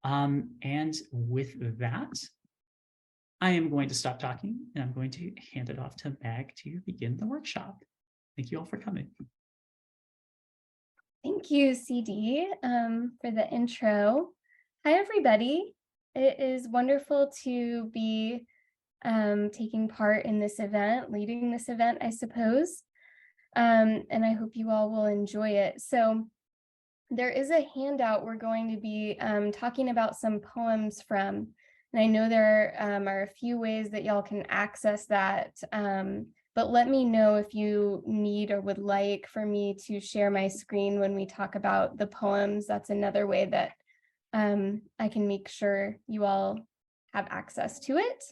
And with that, I am going to stop talking and I'm going to hand it off to Meg to begin the workshop. Thank you all for coming. Thank you, CD, for the intro. Hi, everybody. It is wonderful to be taking part in this event, leading this event, I suppose. And I hope you all will enjoy it. So there is a handout we're going to be talking about some poems from, and I know there are a few ways that y'all can access that, but let me know if you need or would like for me to share my screen when we talk about the poems. That's another way that I can make sure you all have access to it.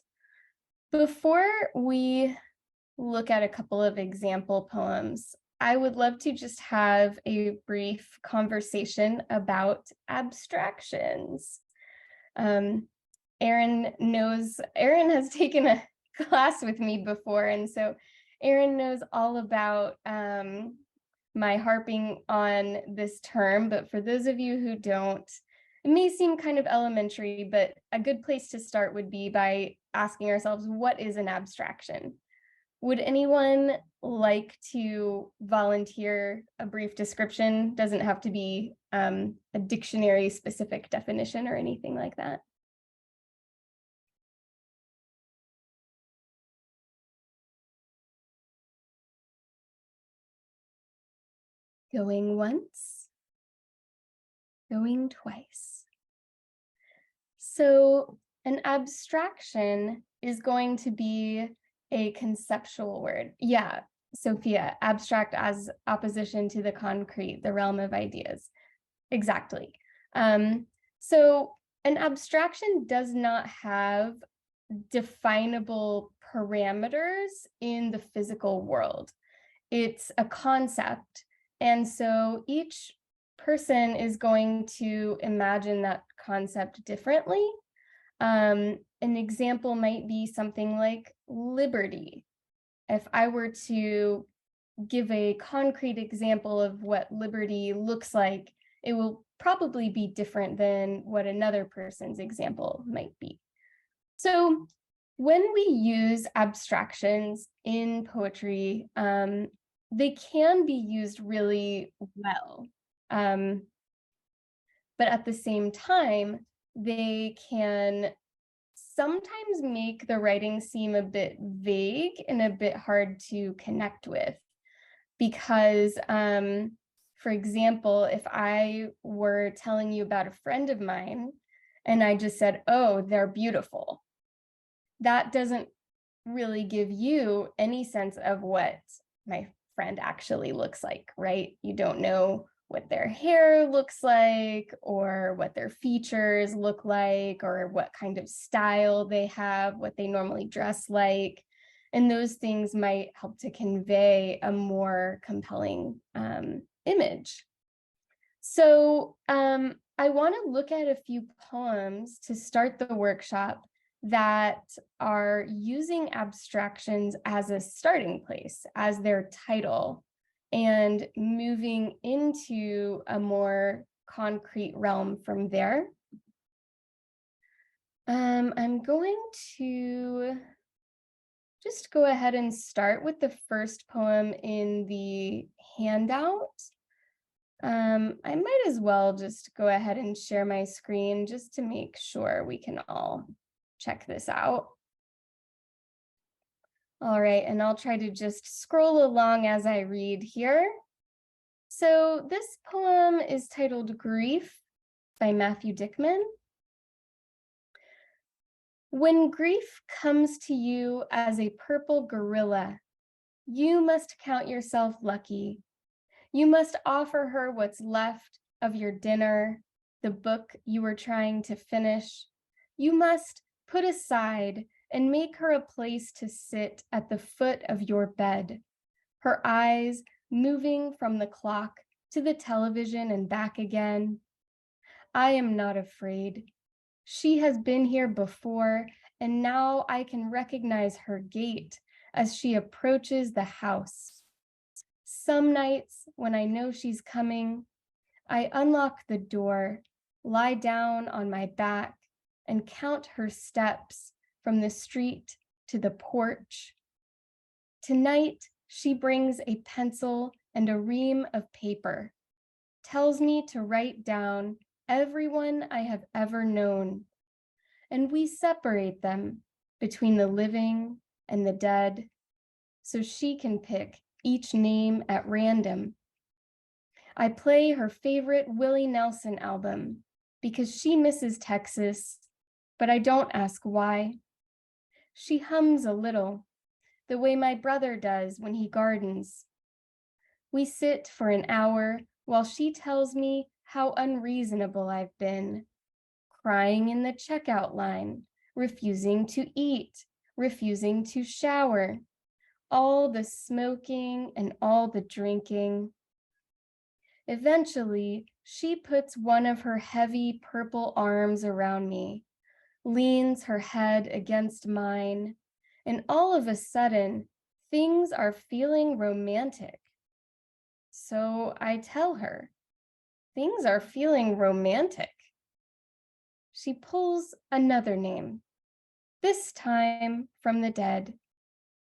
Before we look at a couple of example poems, I would love to just have a brief conversation about abstractions. Erin has taken a class with me before, and so Erin knows all about my harping on this term, but for those of you who don't, it may seem kind of elementary, but a good place to start would be by asking ourselves, what is an abstraction? Would anyone like to volunteer a brief description? Doesn't have to be a dictionary specific definition or anything like that. Going once, going twice. So an abstraction is going to be a conceptual word. Yeah, Sophia, abstract as opposition to the concrete, the realm of ideas. Exactly. So an abstraction does not have definable parameters in the physical world. It's a concept. And so each person is going to imagine that concept differently. An example might be something like liberty. If I were to give a concrete example of what liberty looks like, it will probably be different than what another person's example might be. So when we use abstractions in poetry, they can be used really well. But at the same time, they can sometimes make the writing seem a bit vague and a bit hard to connect with. Because, for example, if I were telling you about a friend of mine and I just said, oh, they're beautiful, that doesn't really give you any sense of what my friend actually looks like, right? You don't know what their hair looks like or what their features look like or what kind of style they have, what they normally dress like. And those things might help to convey a more compelling image. So I want to look at a few poems to start the workshop that are using abstractions as a starting place, as their title, and moving into a more concrete realm from there. I'm going to just go ahead and start with the first poem in the handout. I might as well just go ahead and share my screen just to make sure we can all check this out. All right, and I'll try to just scroll along as I read here. So this poem is titled Grief by Matthew Dickman. When grief comes to you as a purple gorilla, you must count yourself lucky. You must offer her what's left of your dinner, the book you were trying to finish. You must put aside and make her a place to sit at the foot of your bed, her eyes moving from the clock to the television and back again. I am not afraid. She has been here before, and now I can recognize her gait as she approaches the house. Some nights when I know she's coming, I unlock the door lie down on my back and count her steps from the street to the porch. Tonight, she brings a pencil and a ream of paper, tells me to write down everyone I have ever known, and we separate them between the living and the dead, so she can pick each name at random. I play her favorite Willie Nelson album because she misses Texas, but I don't ask why. She hums a little, the way my brother does when he gardens. We sit for an hour while she tells me how unreasonable I've been, crying in the checkout line, refusing to eat, refusing to shower, all the smoking and all the drinking. Eventually, she puts one of her heavy purple arms around me, leans her head against mine, and all of a sudden, things are feeling romantic. So I tell her, things are feeling romantic. She pulls another name, this time from the dead,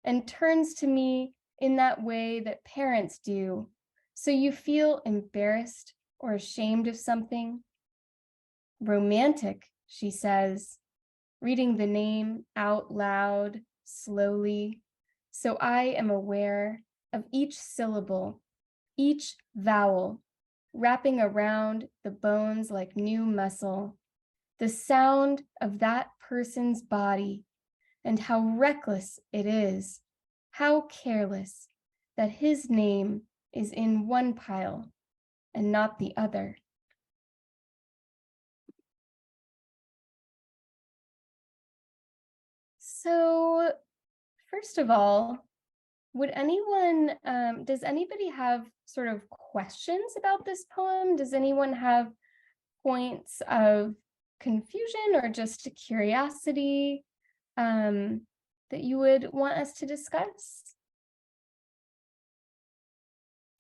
and turns to me in that way that parents do, so you feel embarrassed or ashamed of something. Romantic, she says, reading the name out loud, slowly, so I am aware of each syllable, each vowel, wrapping around the bones like new muscle, the sound of that person's body, and how reckless it is, how careless that his name is in one pile and not the other. So, first of all, would anyone, does anybody have sort of questions about this poem? Does anyone have points of confusion or just curiosity that you would want us to discuss?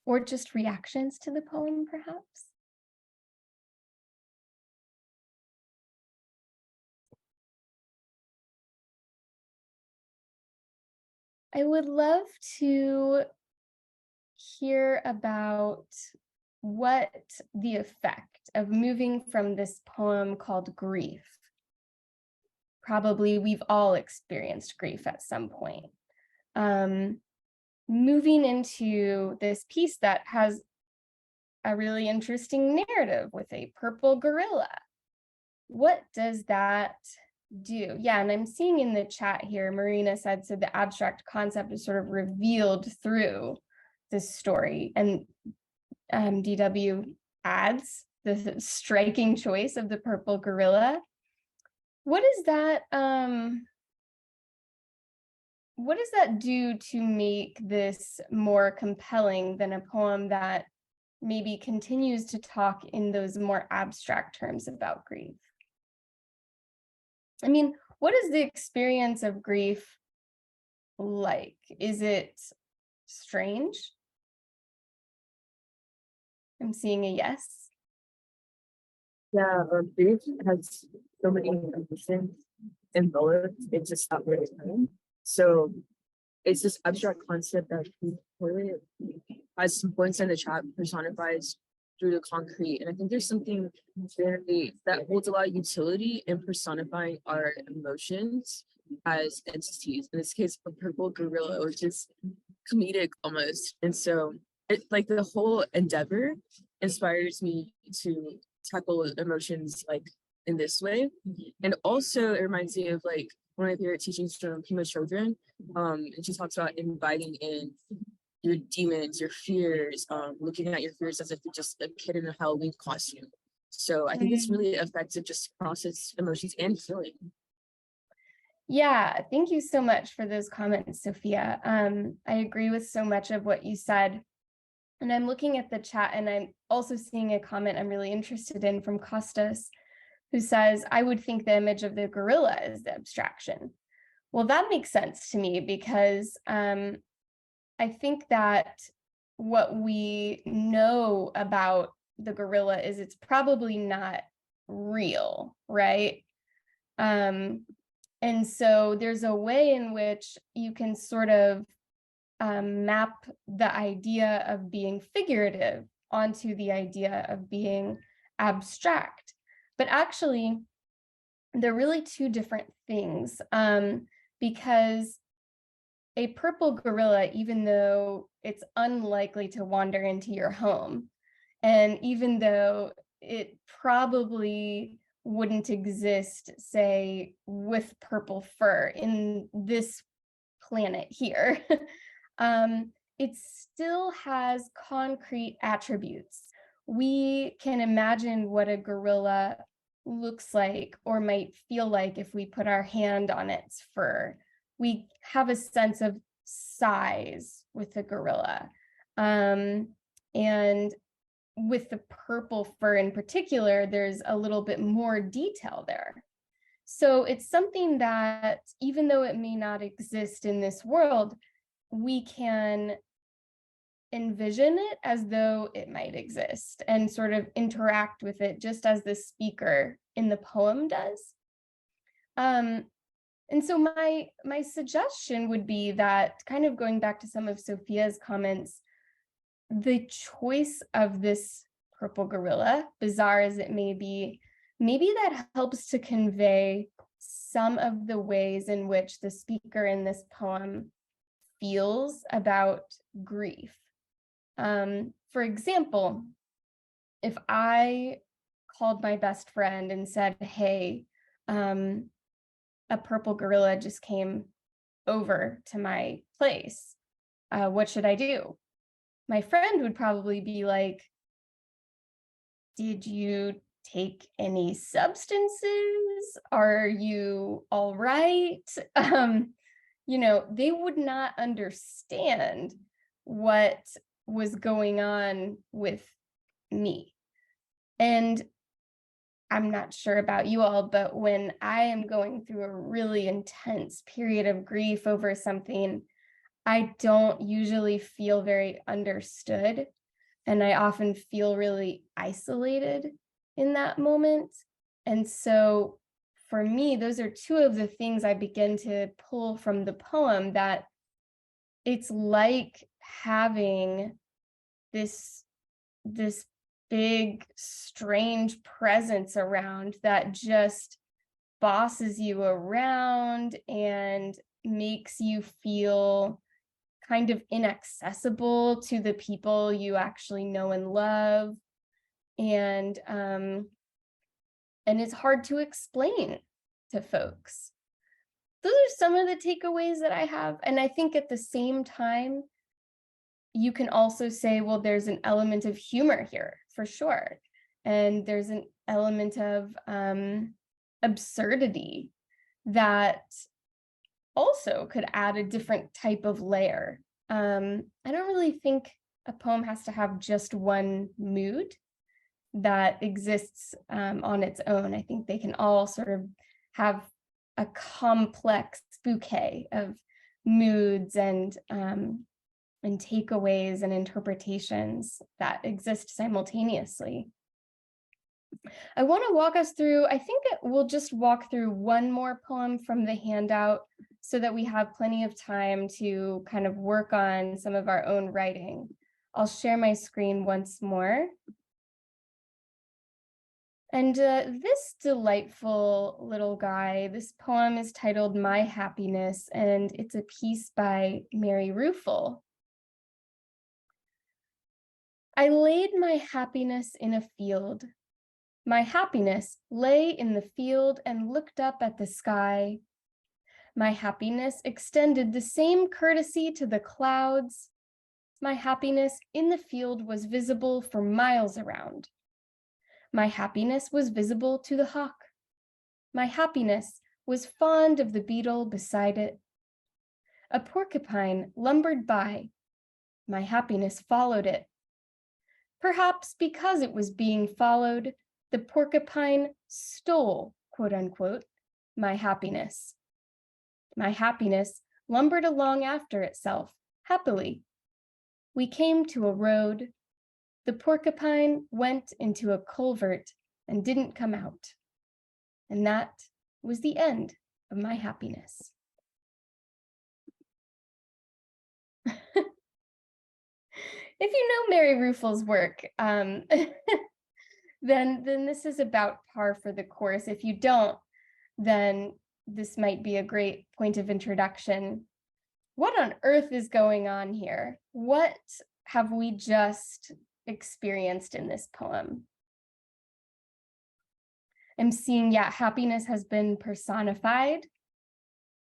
Or just reactions to the poem, perhaps? I would love to hear about what the effect of moving from this poem called Grief. Probably we've all experienced grief at some point. Moving into this piece that has a really interesting narrative with a purple gorilla. What does that do? Yeah, and I'm seeing in the chat here, Marina said, so the abstract concept is sort of revealed through this story. And DW adds the striking choice of the purple gorilla. What does that do to make this more compelling than a poem that maybe continues to talk in those more abstract terms about grief? I mean, what is the experience of grief like? Is it strange? I'm seeing a yes. Yeah, grief has so many emotions involved. It's just not really time. So it's this abstract concept that has some points in the chat personifies through the concrete. And I think there's something very that holds a lot of utility in personifying our emotions as entities. In this case, a purple gorilla, which is comedic almost. And so it like the whole endeavor inspires me to tackle emotions like in this way. And also it reminds me of like one of my favorite teachings from Pima Children. And she talks about inviting in your demons, your fears, looking at your fears as if you're just a kid in a Halloween costume. So I think it's really effective just to process emotions and feeling. Yeah, thank you so much for those comments, Sophia. I agree with so much of what you said. And I'm looking at the chat and I'm also seeing a comment I'm really interested in from Costas, who says, I would think the image of the gorilla is the abstraction. Well, that makes sense to me because I think that what we know about the gorilla is it's probably not real, right? And so there's a way in which you can sort of map the idea of being figurative onto the idea of being abstract. But actually, they're really two different things, because a purple gorilla, even though it's unlikely to wander into your home, and even though it probably wouldn't exist, say, with purple fur in this planet here, it still has concrete attributes. We can imagine what a gorilla looks like or might feel like if we put our hand on its fur. We have a sense of size with the gorilla. And with the purple fur in particular, there's a little bit more detail there. So it's something that, even though it may not exist in this world, we can envision it as though it might exist and sort of interact with it just as the speaker in the poem does. And so my suggestion would be that, kind of going back to some of Sophia's comments, the choice of this purple gorilla, bizarre as it may be, maybe that helps to convey some of the ways in which the speaker in this poem feels about grief. For example, if I called my best friend and said, hey, a purple gorilla just came over to my place, what should I do? My friend would probably be like, did you take any substances? Are you all right? They would not understand what was going on with me. And I'm not sure about you all, but when I am going through a really intense period of grief over something, I don't usually feel very understood. And I often feel really isolated in that moment. And so for me, those are two of the things I begin to pull from the poem, that it's like having this big, strange presence around that just bosses you around and makes you feel kind of inaccessible to the people you actually know and love. And it's hard to explain to folks. Those are some of the takeaways that I have. And I think at the same time, you can also say, well, there's an element of humor here for sure. And there's an element of absurdity that also could add a different type of layer. I don't really think a poem has to have just one mood that exists on its own. I think they can all sort of have a complex bouquet of moods and takeaways and interpretations that exist simultaneously. I want to walk us through, I think we'll just walk through one more poem from the handout so that we have plenty of time to kind of work on some of our own writing. I'll share my screen once more. And this delightful little guy, this poem is titled My Happiness, and it's a piece by Mary Ruefle. I laid my happiness in a field. My happiness lay in the field and looked up at the sky. My happiness extended the same courtesy to the clouds. My happiness in the field was visible for miles around. My happiness was visible to the hawk. My happiness was fond of the beetle beside it. A porcupine lumbered by. My happiness followed it. Perhaps because it was being followed, the porcupine stole, quote unquote, my happiness. My happiness lumbered along after itself, happily. We came to a road. The porcupine went into a culvert and didn't come out. And that was the end of my happiness. If you know Mary Ruefle's work, then this is about par for the course. If you don't, then this might be a great point of introduction. What on earth is going on here? What have we just experienced in this poem? I'm seeing, yeah, happiness has been personified.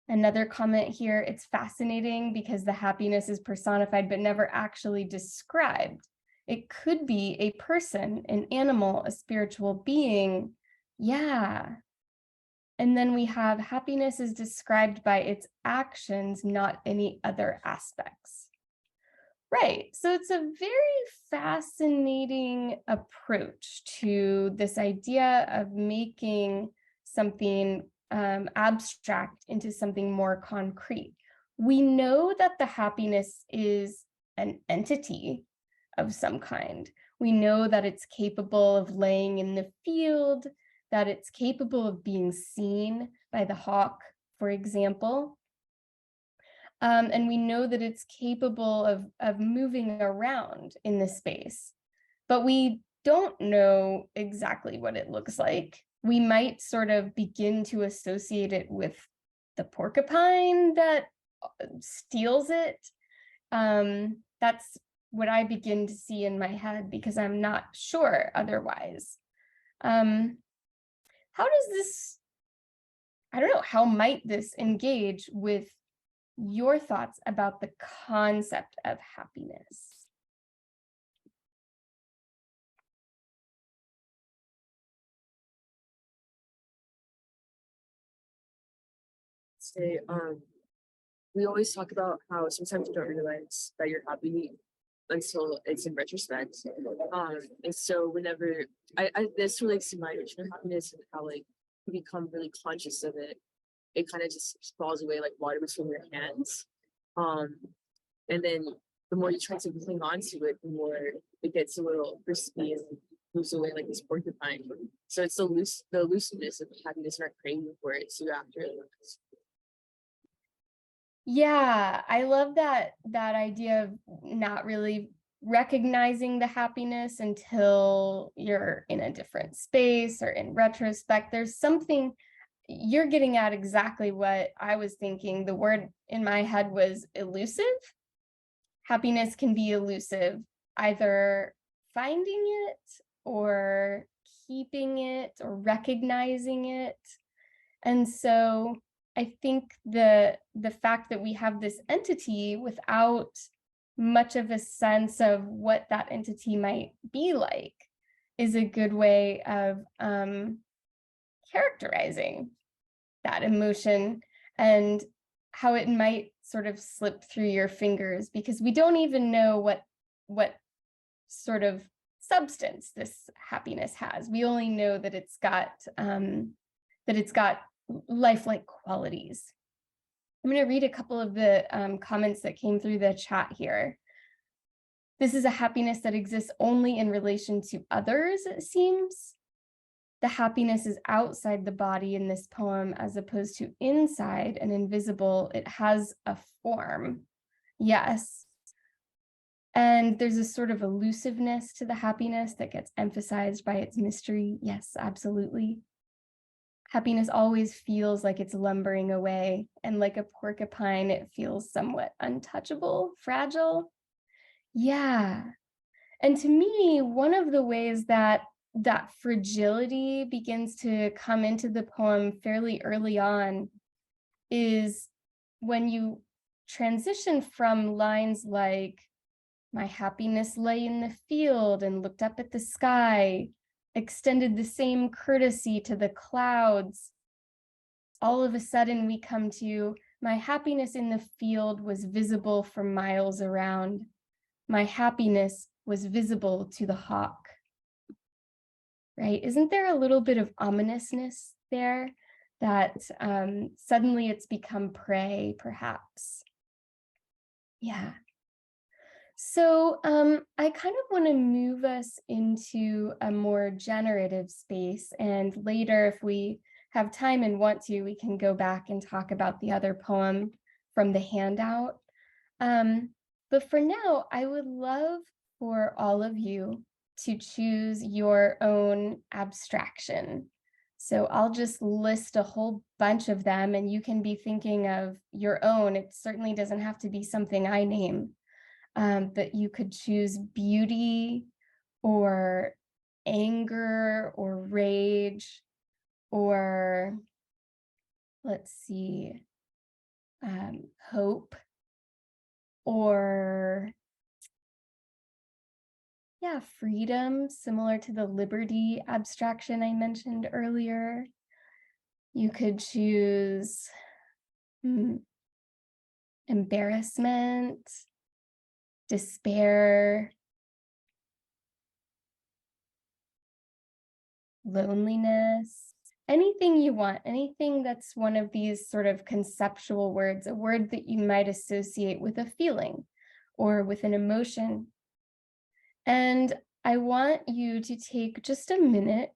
Another comment here, it's fascinating because the happiness is personified but never actually described. It could be a person, an animal, a spiritual being. Yeah. And then we have happiness is described by its actions, not any other aspects. Right. So it's a very fascinating approach to this idea of making something abstract into something more concrete. We know that the happiness is an entity of some kind. We know that it's capable of laying in the field, that it's capable of being seen by the hawk, for example. And we know that it's capable of moving around in the space, but we don't know exactly what it looks like. We might sort of begin to associate it with the porcupine that steals it. That's what I begin to see in my head because I'm not sure otherwise. How does this, I don't know, how might this engage with your thoughts about the concept of happiness? Say, we always talk about how sometimes you don't realize that you're happy until it's in retrospect. And so whenever this relates to my original happiness and how like you become really conscious of it, it kind of just falls away like water between your hands. And then the more you try to cling on to it, the more it gets a little crispy and moves away like this porcupine. So it's the looseness of happiness and our craving for it too after it. Yeah, I love that idea of not really recognizing the happiness until you're in a different space or in retrospect. There's something you're getting at exactly what I was thinking. The word in my head was elusive. Happiness can be elusive, either finding it or keeping it or recognizing it. And so I think the fact that we have this entity without much of a sense of what that entity might be like is a good way of characterizing that emotion and how it might sort of slip through your fingers, because we don't even know what sort of substance this happiness has. We only know that it's got lifelike qualities. I'm going to read a couple of the comments that came through the chat here. This is a happiness that exists only in relation to others, it seems. The happiness is outside the body in this poem as opposed to inside and invisible. It has a form. Yes. And there's a sort of elusiveness to the happiness that gets emphasized by its mystery. Yes, absolutely. Happiness always feels like it's lumbering away, and like a porcupine, it feels somewhat untouchable, fragile. Yeah. And to me, one of the ways that fragility begins to come into the poem fairly early on is when you transition from lines like, my happiness lay in the field and looked up at the sky, extended the same courtesy to the clouds. All of a sudden we come to, my happiness in the field was visible for miles around. My happiness was visible to the hawk. Right? Isn't there a little bit of ominousness there that suddenly it's become prey, perhaps? Yeah. So I kind of want to move us into a more generative space. And later, if we have time and want to, we can go back and talk about the other poem from the handout. But for now, I would love for all of you to choose your own abstraction. So I'll just list a whole bunch of them and you can be thinking of your own. It certainly doesn't have to be something I name, but you could choose beauty or anger or rage or let's see, hope or yeah, freedom, similar to the liberty abstraction I mentioned earlier. You could choose embarrassment, despair, loneliness, anything you want, anything that's one of these sort of conceptual words, a word that you might associate with a feeling or with an emotion. And I want you to take just a minute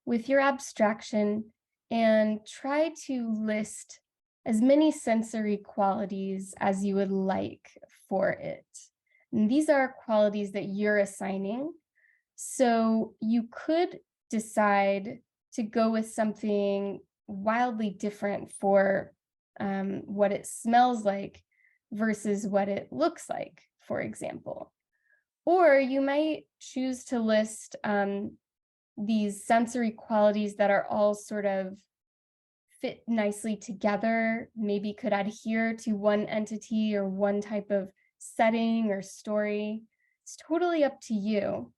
with your abstraction and try to list as many sensory qualities as you would like for it. And these are qualities that you're assigning. So you could decide to go with something wildly different for what it smells like versus what it looks like, for example. Or you might choose to list these sensory qualities that are all sort of fit nicely together, maybe could adhere to one entity or one type of setting or story. It's totally up to you.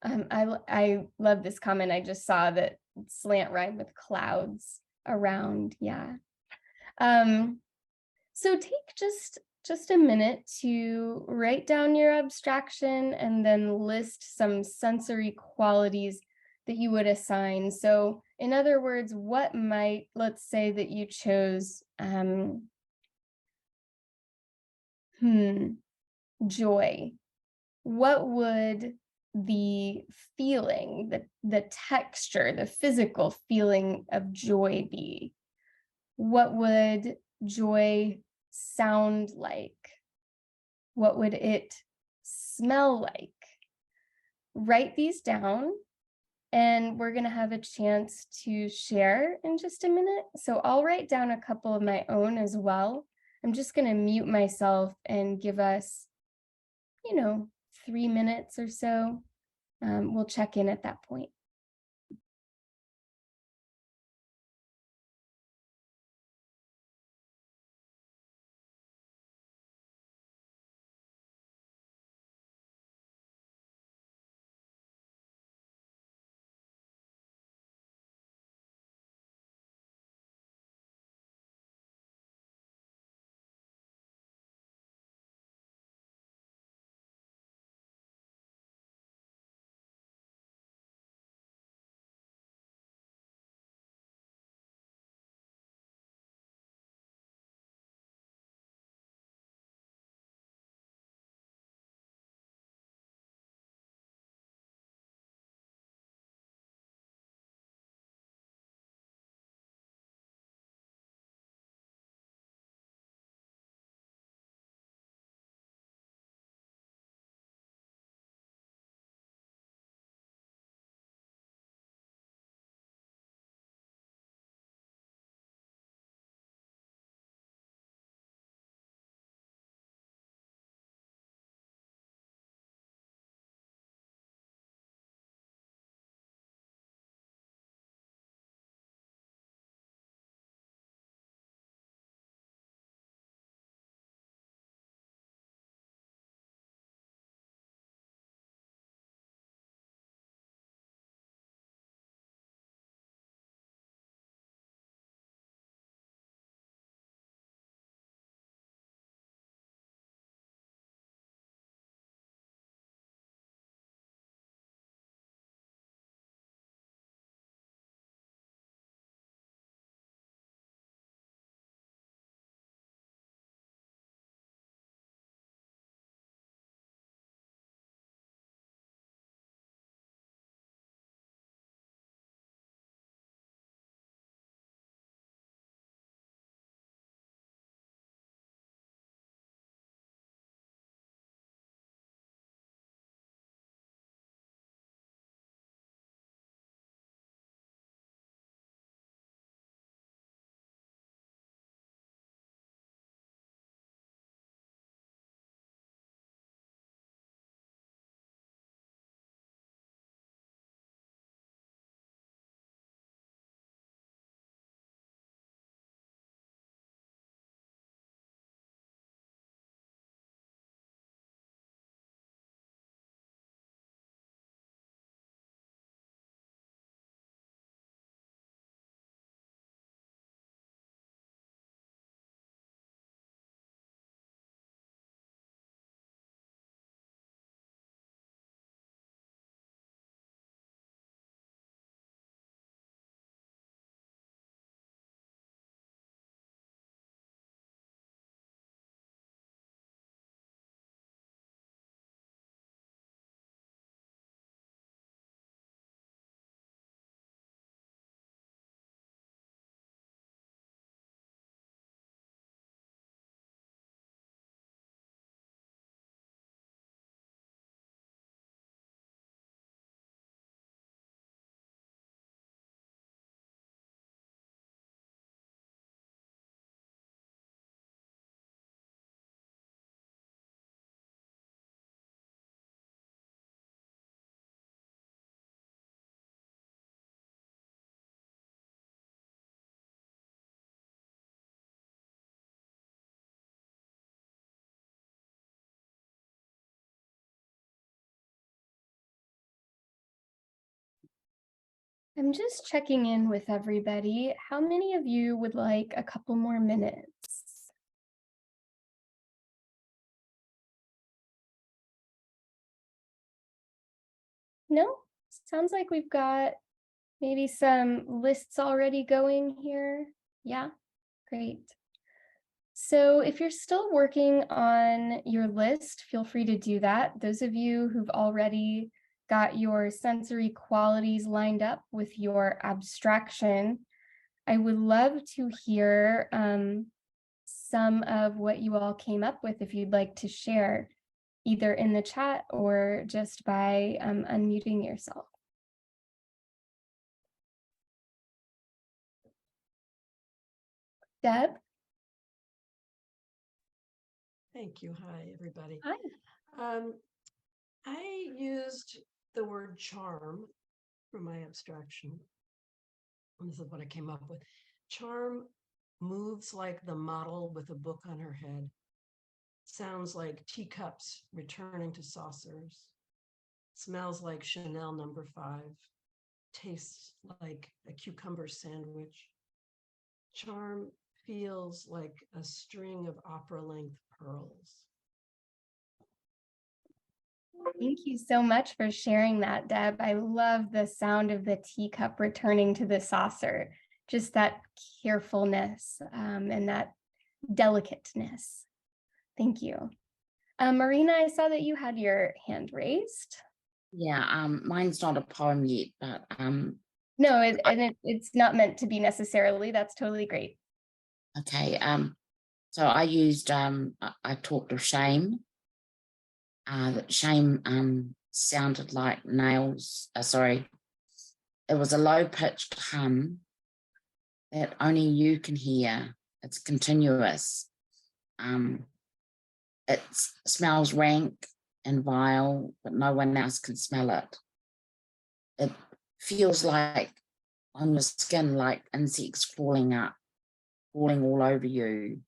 I love this comment. I just saw that slant rhyme with clouds around. Yeah. So take just a minute to write down your abstraction and then list some sensory qualities that you would assign. So in other words, what might, let's say that you chose joy. What would the feeling, the texture, the physical feeling of joy be? What would joy sound like? What would it smell like? Write these down and we're going to have a chance to share in just a minute. So I'll write down a couple of my own as well. I'm just going to mute myself and give us, 3 minutes or so. We'll check in at that point. I'm just checking in with everybody. How many of you would like a couple more minutes? No? Sounds like we've got maybe some lists already going here. Yeah, great. So if you're still working on your list, feel free to do that. Those of you who've already got your sensory qualities lined up with your abstraction, I would love to hear some of what you all came up with if you'd like to share, either in the chat or just by unmuting yourself. Deb? Thank you. Hi, everybody. Hi. I used the word charm for my abstraction. And this is what I came up with. Charm moves like the model with a book on her head. Sounds like teacups returning to saucers. Smells like Chanel No. 5. Tastes like a cucumber sandwich. Charm feels like a string of opera-length pearls. Thank you so much for sharing that, Deb. I love the sound of the teacup returning to the saucer, just that carefulness and that delicateness. Thank you. Marina, I saw that you had your hand raised. Yeah, mine's not a poem yet, but No, it's not meant to be necessarily. That's totally great. okay. So I used I talked of shame. That shame sounded like nails. Sorry, it was a low-pitched hum that only you can hear. It's continuous. It smells rank and vile, but no one else can smell it. It feels like on your skin, like insects crawling all over you.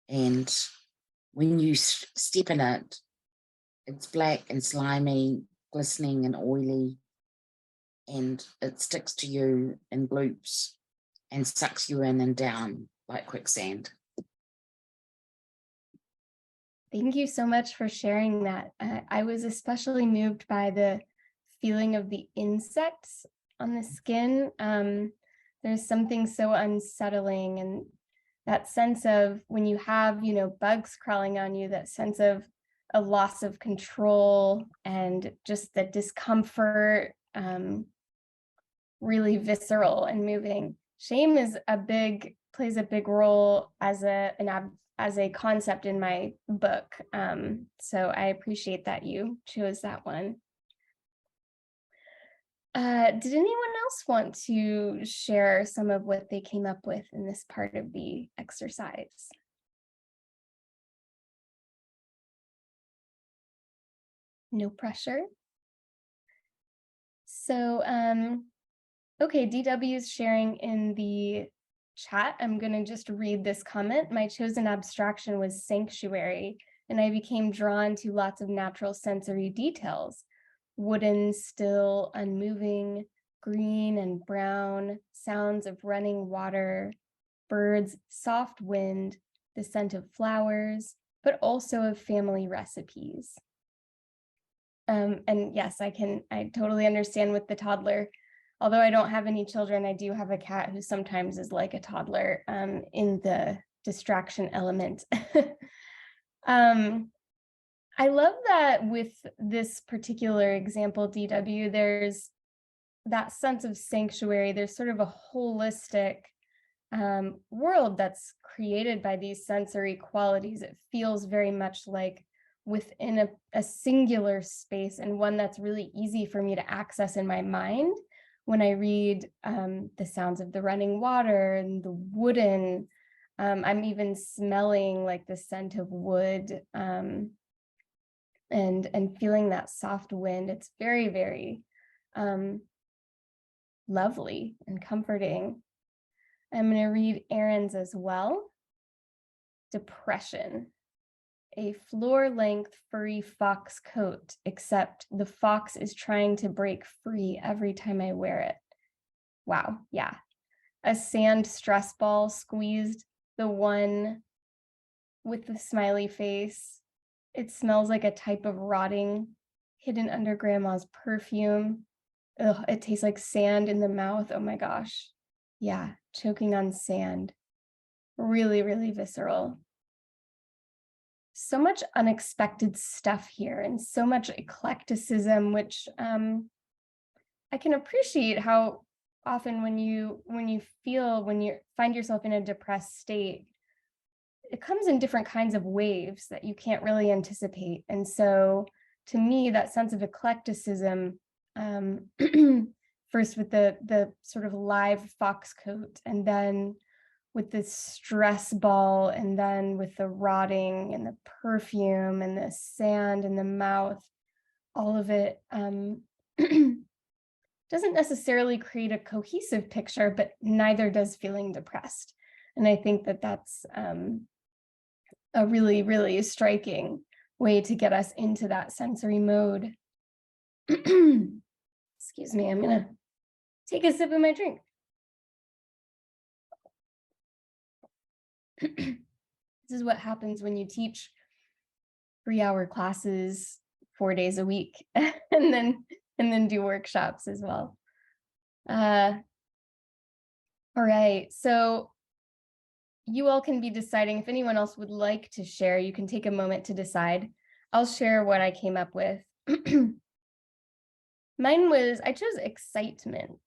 And when you step in it, it's black and slimy, glistening and oily, and it sticks to you in loops and sucks you in and down like quicksand. Thank you so much for sharing that. I was especially moved by the feeling of the insects on the skin. There's something so unsettling, and that sense of when you have, bugs crawling on you, that sense of a loss of control and just the discomfort, really visceral and moving. Shame plays a big role as a concept in my book. So I appreciate that you chose that one. Did anyone else want to share some of what they came up with in this part of the exercise? No pressure. So, okay, DW is sharing in the chat. I'm going to just read this comment. My chosen abstraction was sanctuary, and I became drawn to lots of natural sensory details. Wooden, still, unmoving, green and brown, sounds of running water, birds, soft wind, the scent of flowers, but also of family recipes. And yes, I totally understand with the toddler. Although I don't have any children, I do have a cat who sometimes is like a toddler in the distraction element. I love that with this particular example, DW, there's that sense of sanctuary. There's sort of a holistic world that's created by these sensory qualities. It feels very much like within a singular space, and one that's really easy for me to access in my mind when I read the sounds of the running water and the wooden. I'm even smelling like the scent of wood and feeling that soft wind. It's very, very lovely and comforting. I'm going to read Aaron's as well. Depression. a floor-length furry fox coat, except the fox is trying to break free every time I wear it. Wow, yeah. A sand stress ball squeezed, the one with the smiley face. It smells like a type of rotting hidden under grandma's perfume. Ugh, it tastes like sand in the mouth. Oh my gosh. Yeah, choking on sand. Really, really visceral. So much unexpected stuff here and so much eclecticism, which I can appreciate how often when you find yourself in a depressed state, it comes in different kinds of waves that you can't really anticipate. And so to me, that sense of eclecticism, first with the sort of live fox coat, and then with the stress ball, and then with the rotting and the perfume and the sand in the mouth, all of it doesn't necessarily create a cohesive picture, but neither does feeling depressed. And I think that that's a really, really striking way to get us into that sensory mode. Excuse me, I'm gonna take a sip of my drink. This is what happens when you teach 3-hour classes 4 days a week and then do workshops as well. All right, so you all can be deciding. If anyone else would like to share, you can take a moment to decide. I'll share what I came up with. Mine was, I chose excitement,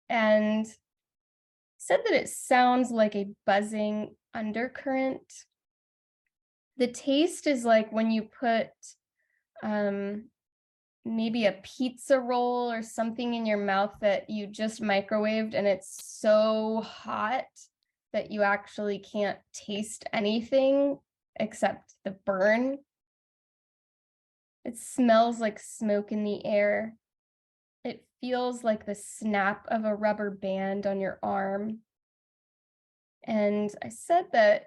and said that it sounds like a buzzing undercurrent. The taste is like when you put maybe a pizza roll or something in your mouth that you just microwaved and it's so hot that you actually can't taste anything except the burn. It smells like smoke in the air. It feels like the snap of a rubber band on your arm. And I said that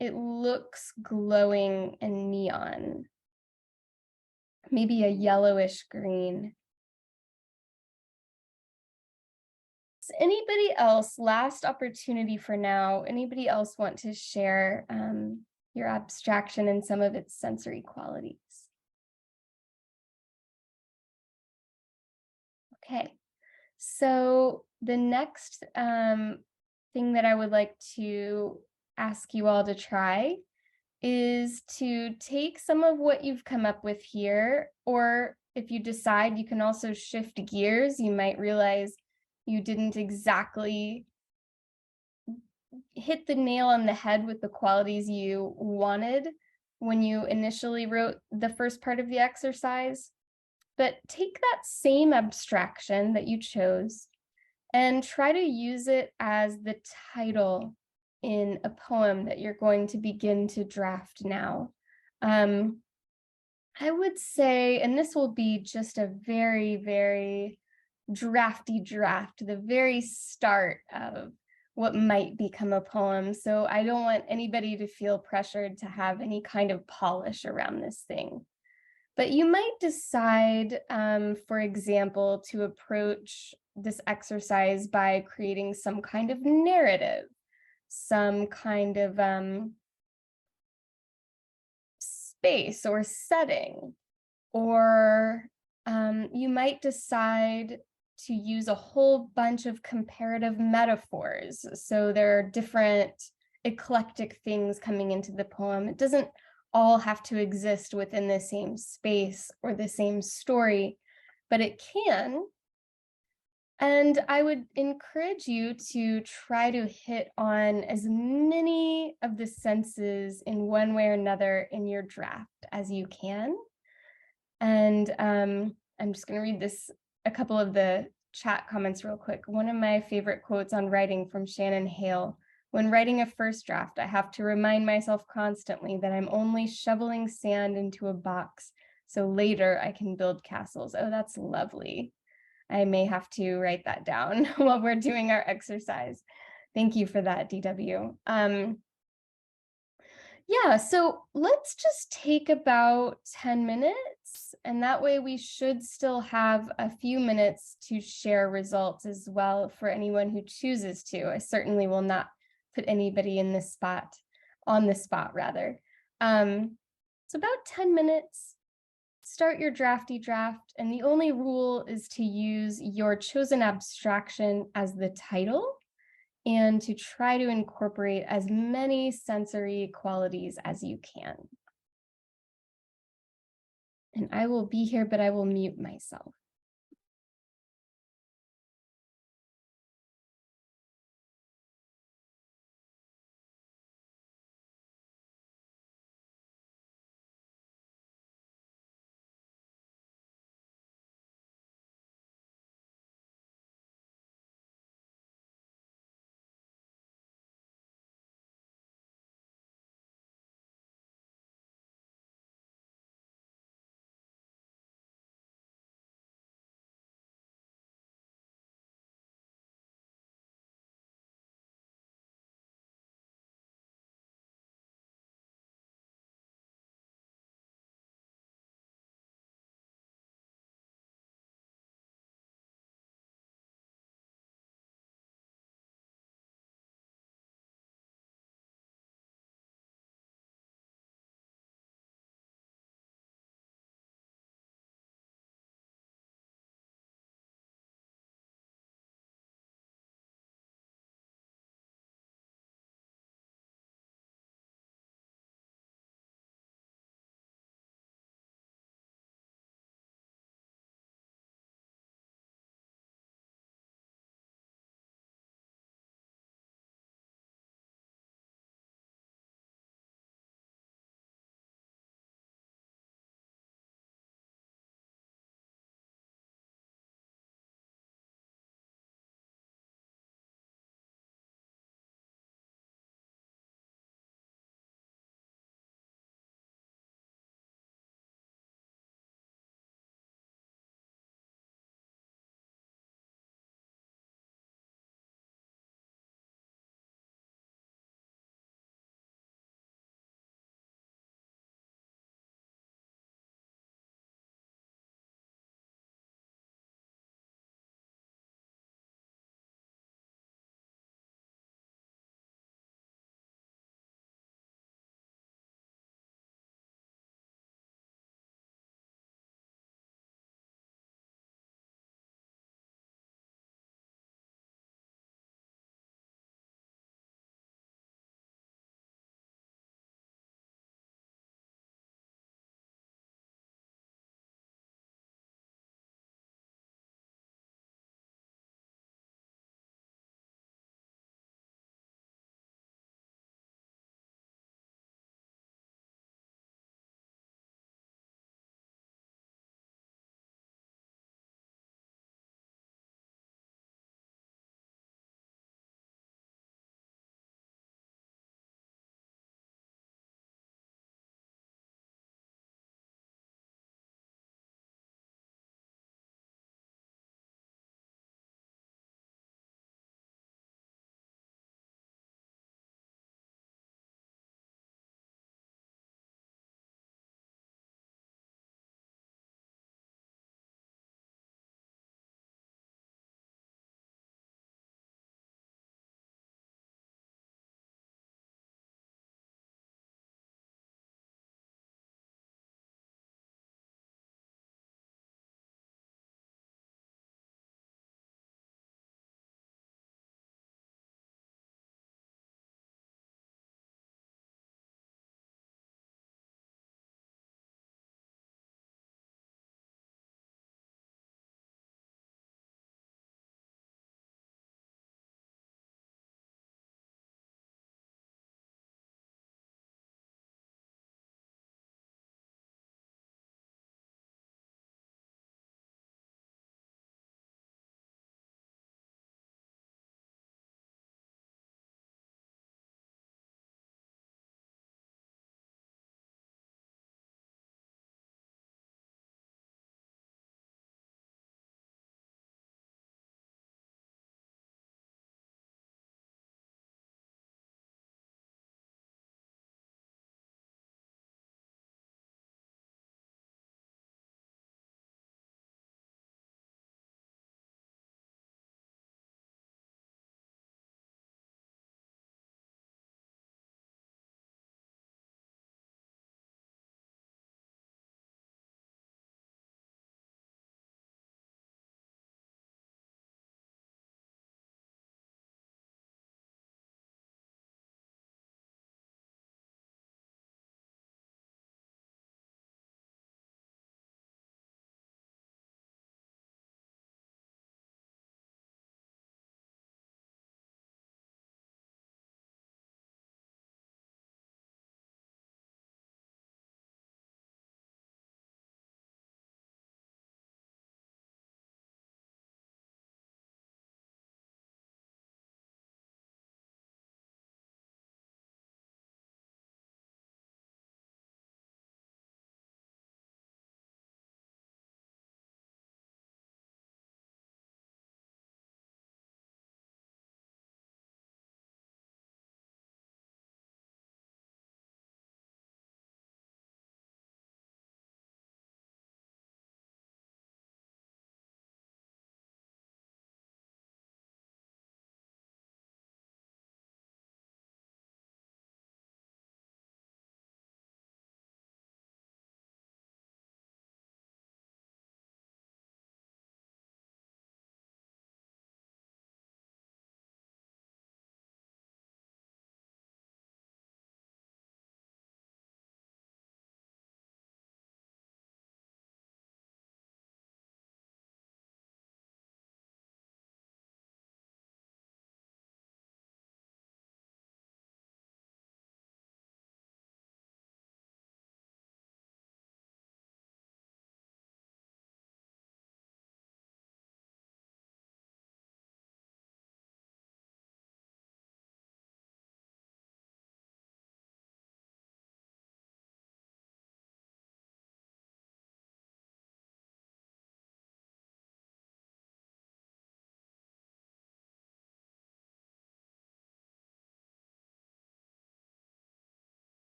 it looks glowing and neon, maybe a yellowish green. Does anybody else, last opportunity for now, anybody else want to share your abstraction and some of its sensory qualities? Okay, so the next thing that I would like to ask you all to try is to take some of what you've come up with here, or if you decide, you can also shift gears. You might realize you didn't exactly hit the nail on the head with the qualities you wanted when you initially wrote the first part of the exercise. But take that same abstraction that you chose and try to use it as the title in a poem that you're going to begin to draft now. I would say, and this will be just a very, very drafty draft, the very start of what might become a poem. So I don't want anybody to feel pressured to have any kind of polish around this thing. But you might decide, for example, to approach this exercise by creating some kind of narrative, some kind of space or setting, or you might decide to use a whole bunch of comparative metaphors. So there are different eclectic things coming into the poem. It doesn't all have to exist within the same space or the same story, but it can. And I would encourage you to try to hit on as many of the senses in one way or another in your draft as you can. And I'm just going to read a couple of the chat comments real quick. One of my favorite quotes on writing from Shannon Hale: "When writing a first draft, I have to remind myself constantly that I'm only shoveling sand into a box, so later I can build castles." Oh, that's lovely. I may have to write that down while we're doing our exercise. Thank you for that, DW. Yeah, so let's just take about 10 minutes, and that way we should still have a few minutes to share results as well for anyone who chooses to. I certainly will not put anybody in this spot, on the spot rather. So about 10 minutes, start your drafty draft, and the only rule is to use your chosen abstraction as the title and to try to incorporate as many sensory qualities as you can. And I will be here, but I will mute myself.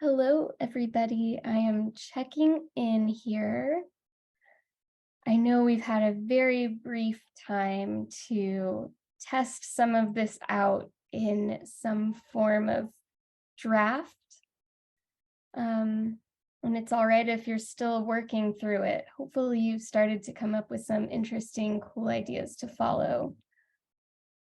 Hello, everybody. I am checking in here. I know we've had a very brief time to test some of this out in some form of draft. And it's all right if you're still working through it. Hopefully you've started to come up with some interesting, cool ideas to follow.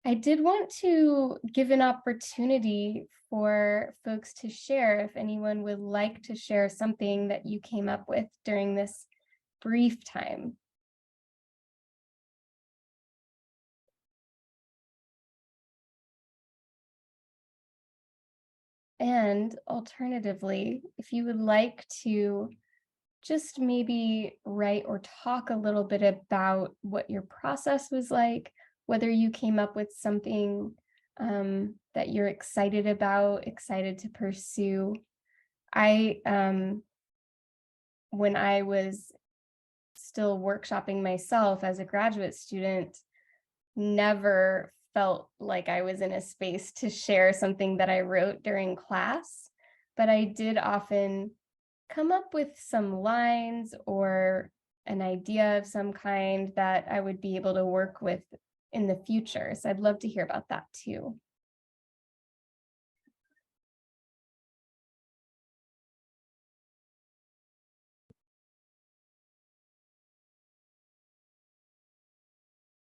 I did want to give an opportunity for folks to share if anyone would like to share something that you came up with during this brief time. And alternatively, if you would like to just maybe write or talk a little bit about what your process was like, whether you came up with something that you're excited about, excited to pursue. When I was still workshopping myself as a graduate student, never felt like I was in a space to share something that I wrote during class, but I did often come up with some lines or an idea of some kind that I would be able to work with in the future. So I'd love to hear about that too.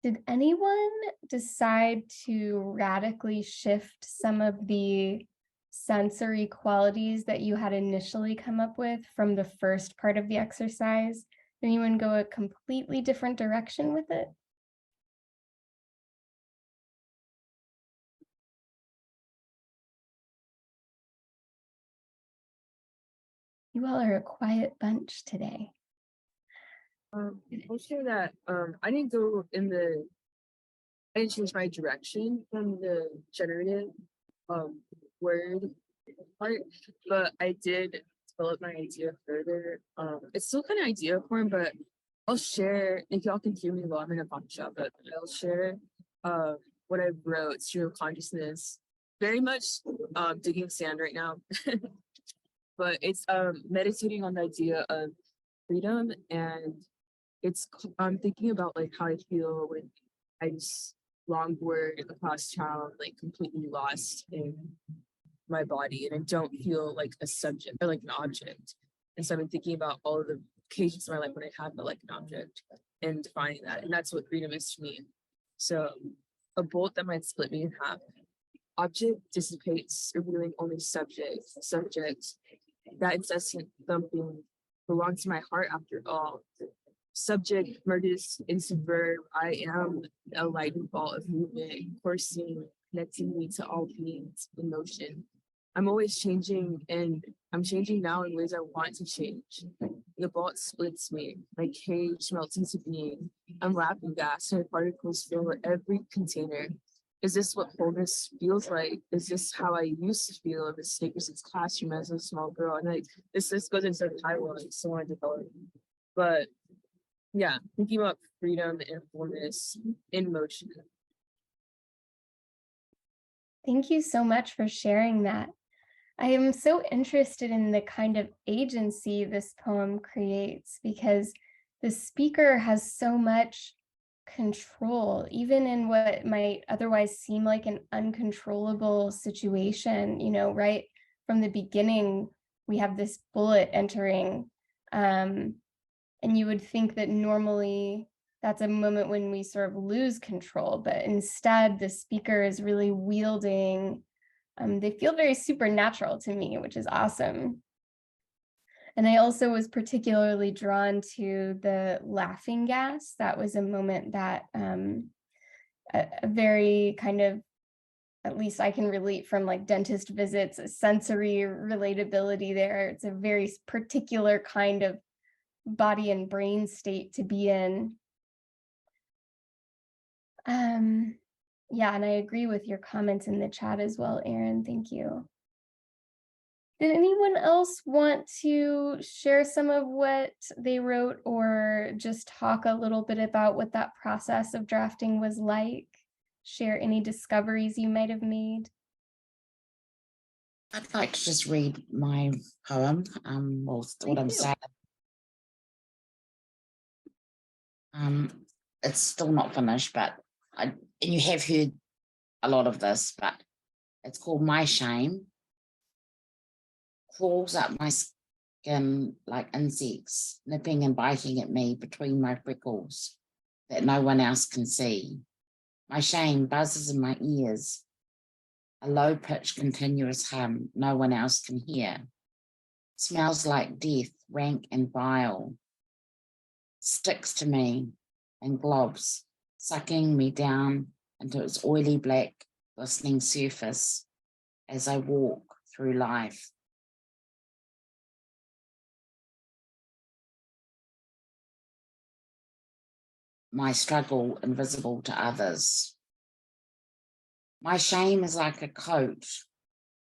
Did anyone decide to radically shift some of the sensory qualities that you had initially come up with from the first part of the exercise? Did anyone go a completely different direction with it? You all are a quiet bunch today. I'll share that I didn't go in the I didn't change my direction from the generative word part, but I did develop my idea further. It's still kind of idea form, but I'll share if y'all can hear me while I'm in a coffee shop, but I'll share what I wrote, stream of consciousness. Very much digging sand right now. But it's meditating on the idea of freedom, and I'm thinking about like how I feel when I just longboard across town, like completely lost in my body, and I don't feel like a subject or like an object. And so I've been thinking about all of the occasions in my life when I have felt like an object and defining that, and that's what freedom is to me. So a bolt that might split me in half. Object dissipates, revealing only subject. Subject, that incessant thumping belongs to my heart after all. Subject merges into verb. I am a lightning ball of movement, coursing, connecting me to all beings in motion. I'm always changing, and I'm changing now in ways I want to change. The bolt splits me, my cage melts into being. I'm laughing gas, my particles fill every container. Is this what wholeness feels like? Is this how I used to feel in the Snickers classroom as a small girl? And like this goes into the title, I still want to develop. But yeah, thinking about freedom and wholeness in motion. Thank you so much for sharing that. I am so interested in the kind of agency this poem creates because the speaker has so much control, even in what might otherwise seem like an uncontrollable situation. You know, right from the beginning, we have this bullet entering, and you would think that normally that's a moment when we sort of lose control, but instead the speaker is really wielding. They feel very supernatural to me, which is awesome. And I also was particularly drawn to the laughing gas. That was a moment that a very kind of, at least I can relate from like dentist visits, a sensory relatability there. It's a very particular kind of body and brain state to be in. Yeah, and I agree with your comments in the chat as well, Erin. Thank you. Did anyone else want to share some of what they wrote or just talk a little bit about what that process of drafting was like? Share any discoveries you might have made? I'd like to just read my poem, or what I'm do. saying. It's still not finished, but and you have heard a lot of this, but it's called My Shame. Crawls up my skin like insects, nipping and biting at me between my freckles that no one else can see. My shame buzzes in my ears, a low-pitched continuous hum no one else can hear. Smells like death, rank and vile. Sticks to me in globs, sucking me down into its oily black, glistening surface as I walk through life. My struggle invisible to others. My shame is like a coat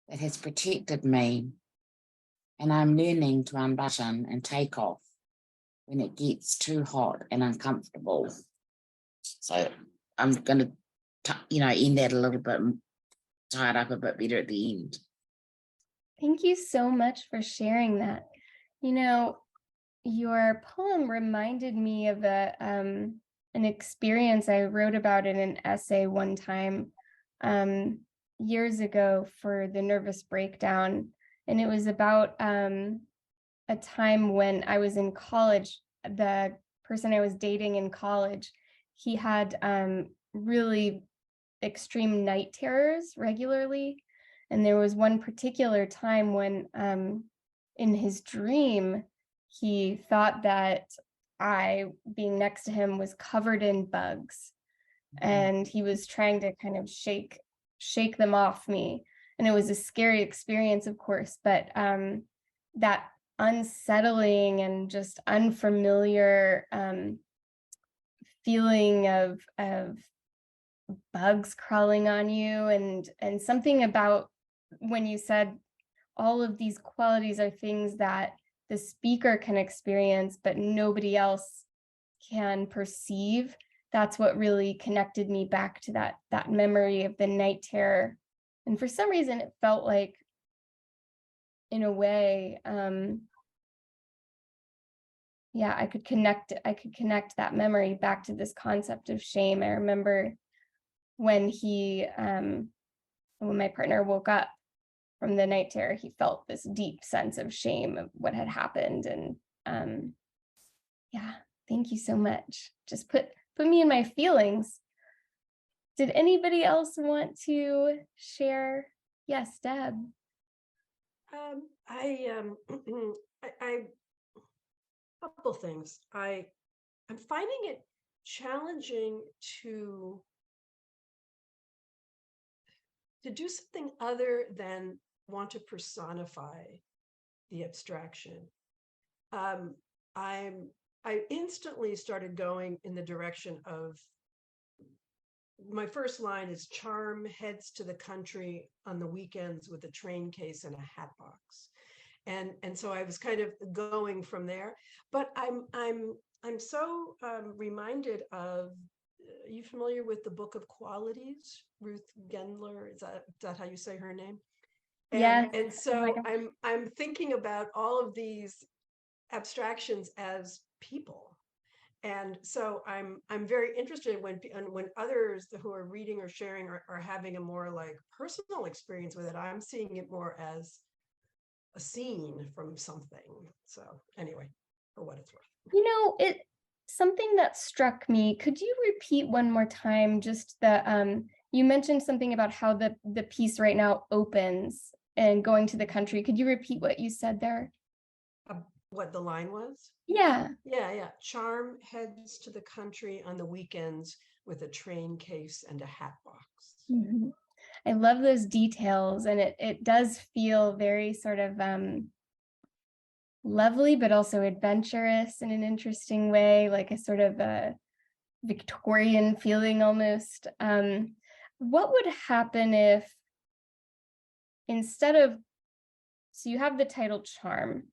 that has protected me, and I'm learning to unbutton and take off when it gets too hot and uncomfortable. So I'm going to, end that a little bit and tie it up a bit better at the end. Thank you so much for sharing that. Your poem reminded me of an experience I wrote about in an essay one time years ago for the nervous breakdown. And it was about a time when I was in college. The person I was dating in college, he had really extreme night terrors regularly. And there was one particular time when in his dream, he thought that I, being next to him, was covered in bugs. And he was trying to kind of shake them off me. And it was a scary experience, of course, but that unsettling and just unfamiliar feeling of bugs crawling on you, and something about when you said all of these qualities are things that the speaker can experience, but nobody else can perceive. That's what really connected me back to that memory of the night terror. And for some reason, it felt like, in a way, I could connect that memory back to this concept of shame. I remember when when my partner woke up from the night terror, he felt this deep sense of shame of what had happened. And thank you so much. Just put me in my feelings. Did anybody else want to share? Yes, Deb. Couple things. I'm finding it challenging to do something other than want to personify the abstraction. I instantly started going in the direction of, my first line is charm heads to the country on the weekends with a train case and a hat box. And so I was kind of going from there, but I'm so reminded of, are you familiar with the Book of Qualities? Ruth Gendler, is that how you say her name? Yes. And so I'm thinking about all of these abstractions as people. And so I'm very interested when others who are reading or sharing are having a more like personal experience with it. I'm seeing it more as a scene from something. So anyway, for what it's worth. Something that struck me, could you repeat one more time just the you mentioned something about how the piece right now opens and going to the country. Could you repeat what you said there? What the line was? Yeah. Charm heads to the country on the weekends with a train case and a hat box. Mm-hmm. I love those details, and it does feel very sort of lovely, but also adventurous in an interesting way, like a sort of a Victorian feeling almost. What would happen if instead of, so you have the title Charm,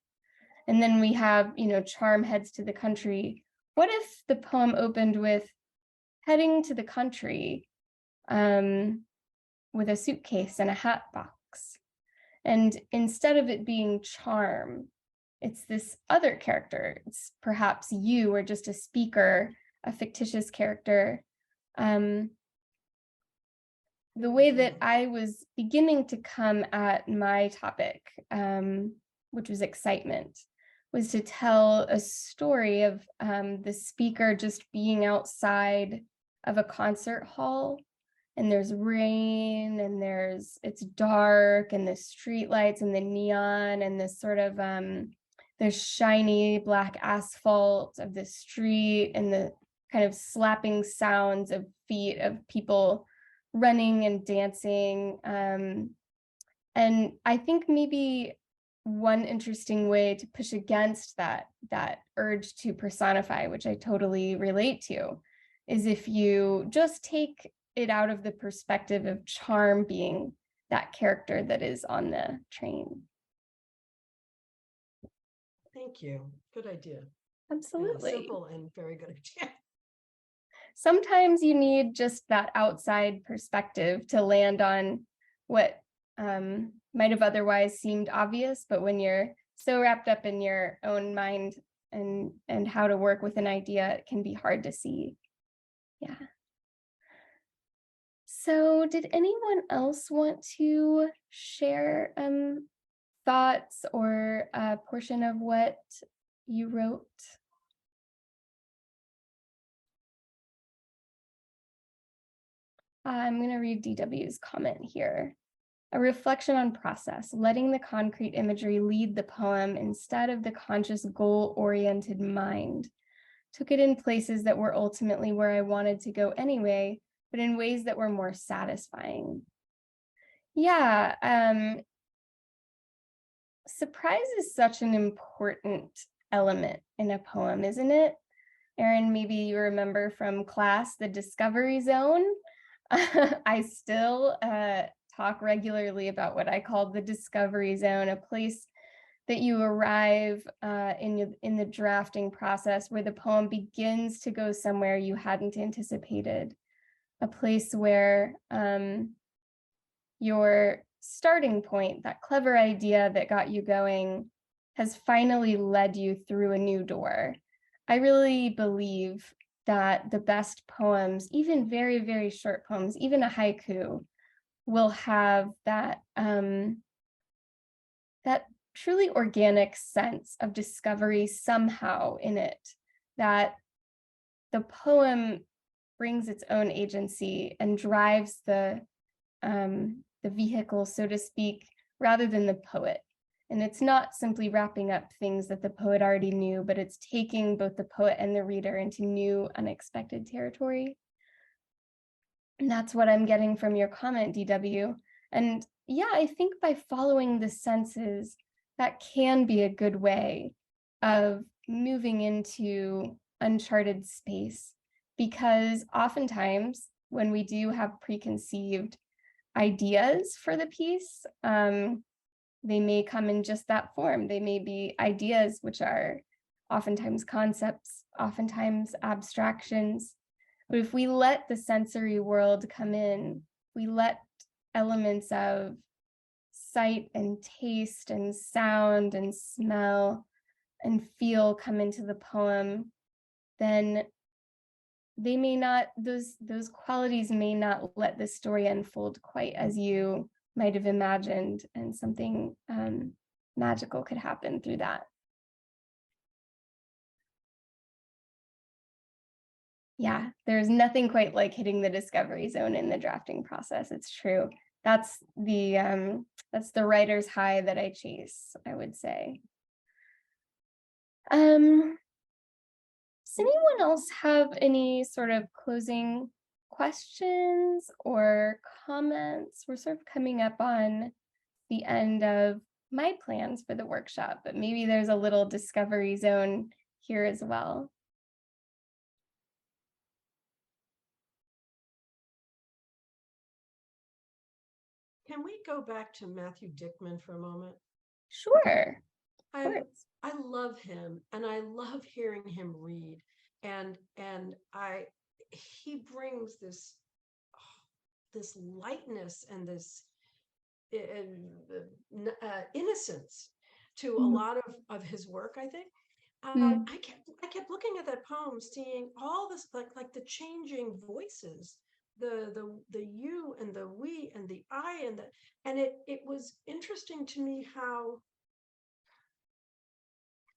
and then we have, Charm heads to the country. What if the poem opened with heading to the country with a suitcase and a hat box? And instead of it being charm, it's this other character. It's perhaps you or just a speaker, a fictitious character. The way that I was beginning to come at my topic, which was excitement, was to tell a story of the speaker just being outside of a concert hall, and there's rain, and it's dark, and the street lights and the neon and this sort of the shiny black asphalt of the street and the kind of slapping sounds of feet of people running and dancing. And I think maybe one interesting way to push against that urge to personify, which I totally relate to, is if you just take it out of the perspective of charm being that character that is on the train. Thank you. Good idea. Absolutely. Simple and very good idea. Sometimes you need just that outside perspective to land on what might have otherwise seemed obvious, but when you're so wrapped up in your own mind and how to work with an idea, it can be hard to see. Yeah. So did anyone else want to share thoughts or a portion of what you wrote? I'm going to read DW's comment here. A reflection on process, letting the concrete imagery lead the poem instead of the conscious goal-oriented mind. Took it in places that were ultimately where I wanted to go anyway, but in ways that were more satisfying. Yeah, surprise is such an important element in a poem, isn't it? Erin, maybe you remember from class, the discovery zone. I still talk regularly about what I call the discovery zone, a place that you arrive in the drafting process where the poem begins to go somewhere you hadn't anticipated, a place where your starting point, that clever idea that got you going, has finally led you through a new door. I really believe that the best poems, even very, very short poems, even a haiku, will have that that truly organic sense of discovery somehow in it, that the poem brings its own agency and drives the vehicle, so to speak, rather than the poet. And it's not simply wrapping up things that the poet already knew, but it's taking both the poet and the reader into new, unexpected territory. And that's what I'm getting from your comment, DW. And yeah, I think by following the senses, that can be a good way of moving into uncharted space, because oftentimes when we do have preconceived ideas for the piece, they may come in just that form. They may be ideas, which are oftentimes concepts, oftentimes abstractions. But if we let the sensory world come in, we let elements of sight and taste and sound and smell and feel come into the poem, then they may not, those qualities may not let the story unfold quite as you might have imagined, and something magical could happen through that. Yeah, there's nothing quite like hitting the discovery zone in the drafting process. It's true. That's the writer's high that I chase, I would say. Does anyone else have any sort of closing questions or comments? We're sort of coming up on the end of my plans for the workshop, but maybe there's a little discovery zone here as well. Can we go back to Matthew Dickman for a moment? Sure. I love him, and I love hearing him read, and he brings this lightness and this innocence to a Mm. lot of his work, I think. Mm. I kept looking at that poem, seeing all this like the changing voices, the you and the we and the I and it was interesting to me how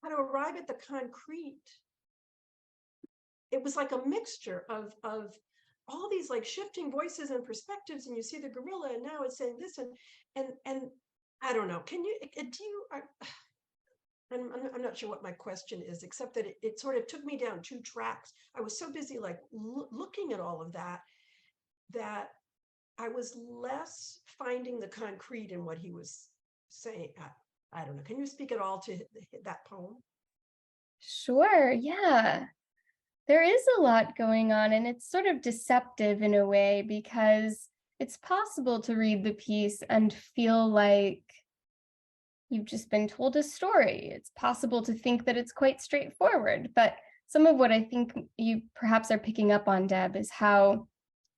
to arrive at the concrete. It was like a mixture of all these like shifting voices and perspectives, and you see the gorilla, and now it's saying this, and I don't know. Can you do you? I'm not sure what my question is, except that it sort of took me down two tracks. I was so busy like looking at all of that that I was less finding the concrete in what he was saying. I don't know. Can you speak at all to that poem? Sure, yeah. There is a lot going on, and it's sort of deceptive in a way because it's possible to read the piece and feel like you've just been told a story. It's possible to think that it's quite straightforward, but some of what I think you perhaps are picking up on, Deb, is how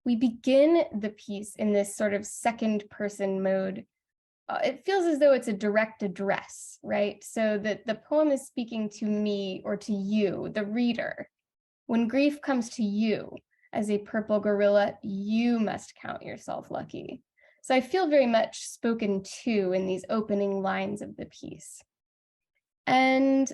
we begin the piece in this sort of second person mode. It feels as though it's a direct address, right? So that the poem is speaking to me or to you, the reader. When grief comes to you as a purple gorilla, you must count yourself lucky. So I feel very much spoken to in these opening lines of the piece. And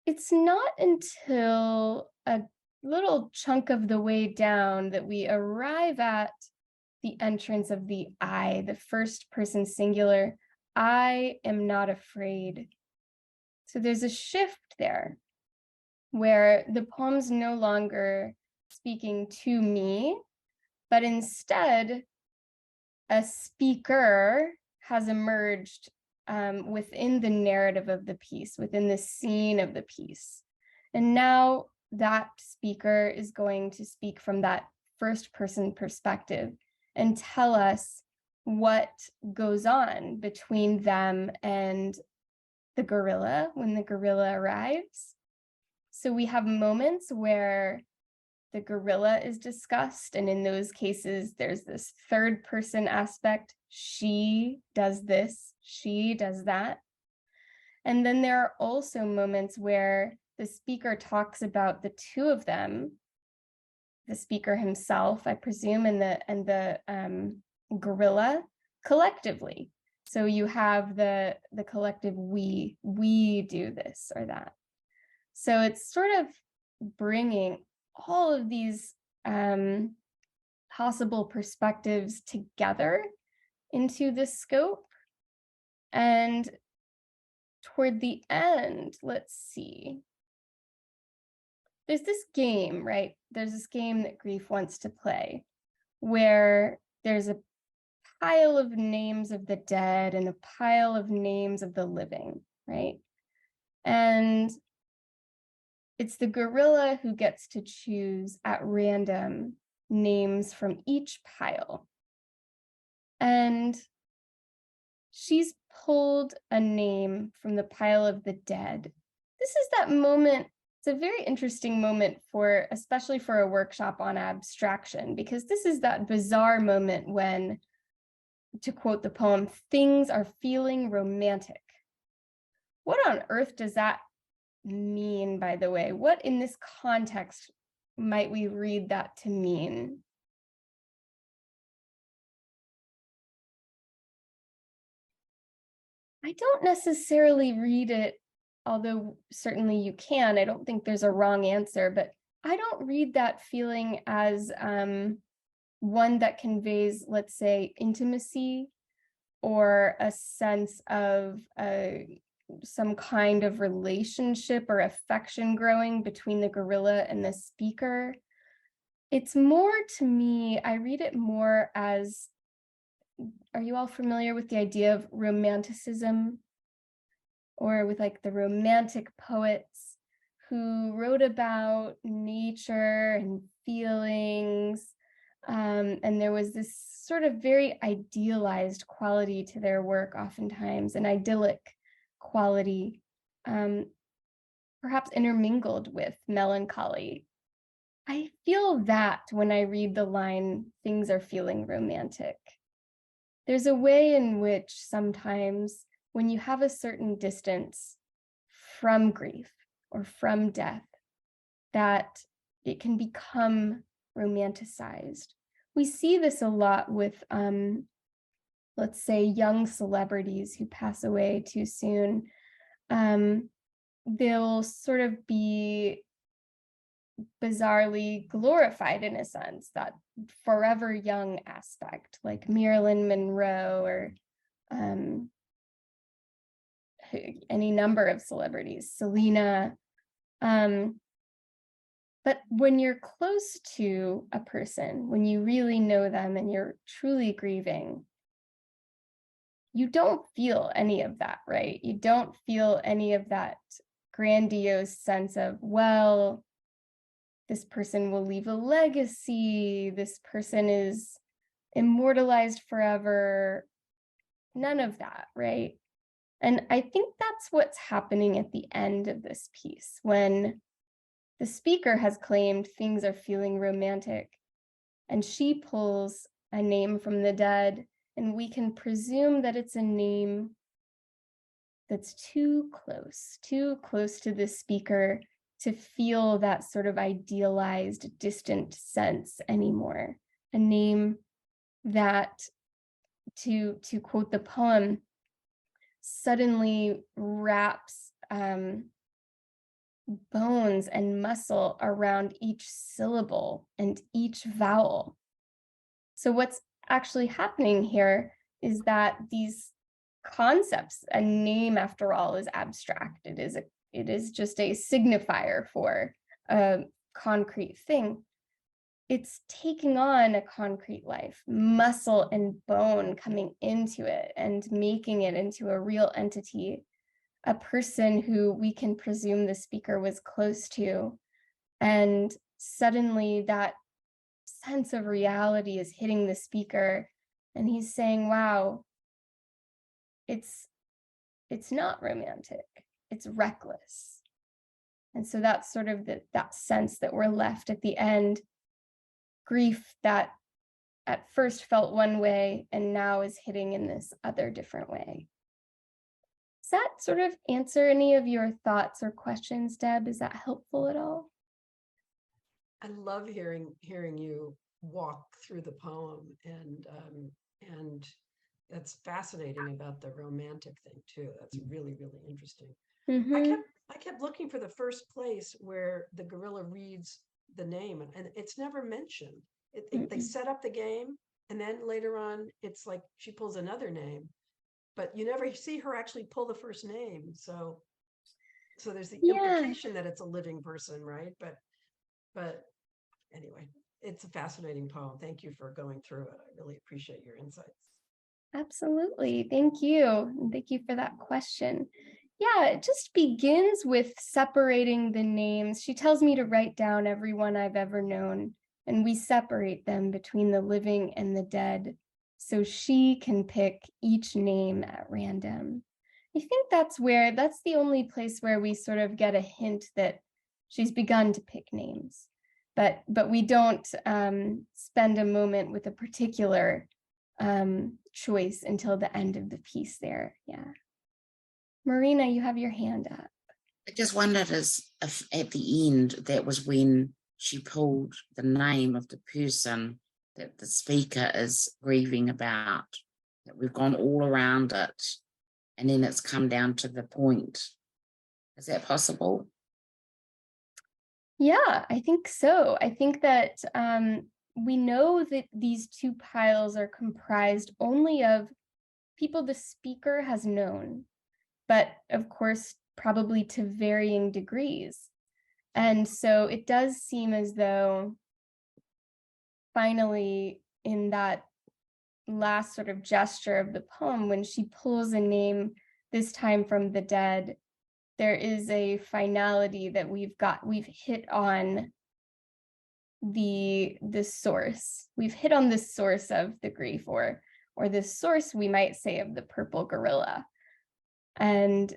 it's not until a little chunk of the way down that we arrive at the entrance of the I, the first person singular. I am not afraid. So there's a shift there where the poem's no longer speaking to me, but instead a speaker has emerged within the narrative of the piece, within the scene of the piece. And now that speaker is going to speak from that first person perspective and tell us what goes on between them and the gorilla when the gorilla arrives. So we have moments where the gorilla is discussed, and in those cases, there's this third person aspect. She does this, she does that. And then there are also moments where the speaker talks about the two of them, the speaker himself, I presume, and the gorilla collectively. So you have the collective we do this or that. So it's sort of bringing all of these possible perspectives together into this scope. And toward the end, let's see. There's this game, right? There's this game that grief wants to play where there's a pile of names of the dead and a pile of names of the living, right? And it's the gorilla who gets to choose at random names from each pile. And she's pulled a name from the pile of the dead. This is that moment. It's a very interesting moment especially for a workshop on abstraction, because this is that bizarre moment when, to quote the poem, things are feeling romantic. What on earth does that mean, by the way? What in this context might we read that to mean? I don't necessarily read it, although certainly you can. I don't think there's a wrong answer, but I don't read that feeling as one that conveys, let's say, intimacy or a sense of some kind of relationship or affection growing between the gorilla and the speaker. It's more, to me, I read it more as, are you all familiar with the idea of romanticism? Or with like the romantic poets who wrote about nature and feelings. And there was this sort of very idealized quality to their work, oftentimes an idyllic quality, perhaps intermingled with melancholy. I feel that when I read the line, things are feeling romantic. there's a way in which sometimes when you have a certain distance from grief or from death, that it can become romanticized. We see this a lot with, let's say, young celebrities who pass away too soon. They'll sort of be bizarrely glorified in a sense, that forever young aspect, like Marilyn Monroe or any number of celebrities, Selena. But when you're close to a person, when you really know them and you're truly grieving, you don't feel any of that, right? You don't feel any of that grandiose sense of, well, this person will leave a legacy, this person is immortalized forever. None of that, right? And I think that's what's happening at the end of this piece, when the speaker has claimed things are feeling romantic, and she pulls a name from the dead, and we can presume that it's a name that's too close to the speaker to feel that sort of idealized, distant sense anymore. A name that, to quote the poem, suddenly wraps bones and muscle around each syllable and each vowel. So what's actually happening here is that these concepts, a name after all is abstract. It is just a signifier for a concrete thing. It's taking on a concrete life, muscle and bone coming into it and making it into a real entity, a person who we can presume the speaker was close to. And suddenly that sense of reality is hitting the speaker, and he's saying, wow, it's not romantic, it's reckless. And so that's sort of that sense that we're left at the end, grief that at first felt one way and now is hitting in this other different way. Does that sort of answer any of your thoughts or questions, Deb? Is that helpful at all? I love hearing you walk through the poem, and that's fascinating about the romantic thing too. That's really, really interesting. Mm-hmm. I kept looking for the first place where the gorilla reads the name, and it's never mentioned. They set up the game, and then later on, it's like she pulls another name, but you never see her actually pull the first name. So there's the implication that it's a living person, right? But anyway, it's a fascinating poem. Thank you for going through it. I really appreciate your insights. Absolutely. Thank you. And thank you for that question. Yeah, it just begins with separating the names. She tells me to write down everyone I've ever known, and we separate them between the living and the dead, so she can pick each name at random. I think that's the only place where we sort of get a hint that she's begun to pick names, but we don't spend a moment with a particular choice until the end of the piece there. Yeah. Marina, you have your hand up. I just wondered if at the end, that was when she pulled the name of the person that the speaker is grieving about, that we've gone all around it, and then it's come down to the point. Is that possible? Yeah, I think so. I think that we know that these two piles are comprised only of people the speaker has known, but of course, probably to varying degrees. And so it does seem as though finally, in that last sort of gesture of the poem, when she pulls a name, this time from the dead, there is a finality that we've hit on the source. We've hit on the source of the grief, or the source, we might say, of the purple gorilla. And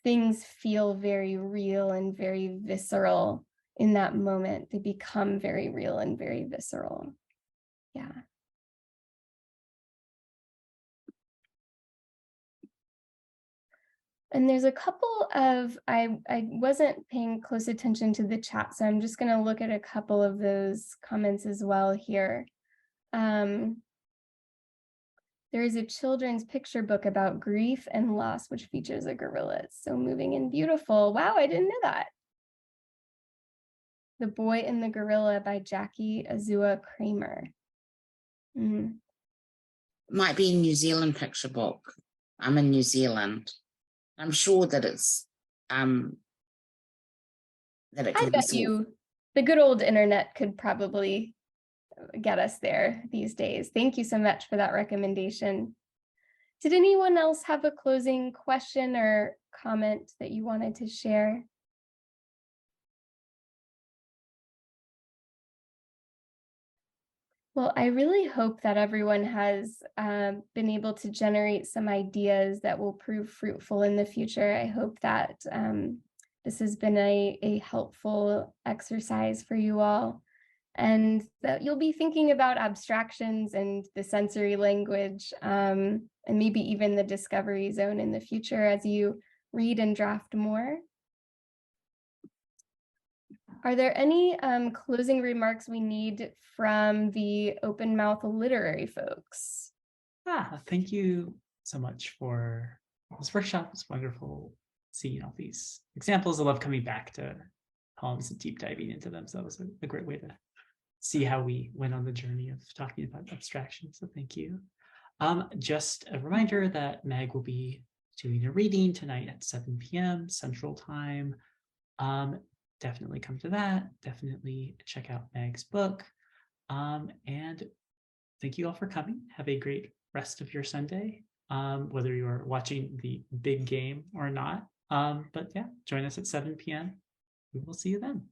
things feel very real and very visceral in that moment. They become very real and very visceral. Yeah. And there's a couple of, I wasn't paying close attention to the chat, so I'm just gonna look at a couple of those comments as well here. There is a children's picture book about grief and loss, which features a gorilla. It's so moving and beautiful. Wow, I didn't know that. The Boy and the Gorilla by Jackie Azua Kramer. Mm. Might be a New Zealand picture book. I'm in New Zealand. I'm sure that it's that it I can be bet sold. you the good old internet could probably get us there these days. Thank you so much for that recommendation. Did anyone else have a closing question or comment that you wanted to share? Well, I really hope that everyone has been able to generate some ideas that will prove fruitful in the future. I hope that this has been a helpful exercise for you all, and that you'll be thinking about abstractions and the sensory language, and maybe even the discovery zone in the future as you read and draft more. Are there any closing remarks we need from the Open Mouth Literary folks? Thank you so much for this workshop. It's wonderful seeing all these examples. I love coming back to poems and deep diving into them. So that was a great way to see how we went on the journey of talking about abstraction. So thank you. Just a reminder that Meg will be doing a reading tonight at 7 p.m. Central Time. Definitely come to that. Definitely check out Meg's book. And thank you all for coming. Have a great rest of your Sunday, whether you are watching the big game or not. But yeah, join us at 7 p.m. We will see you then.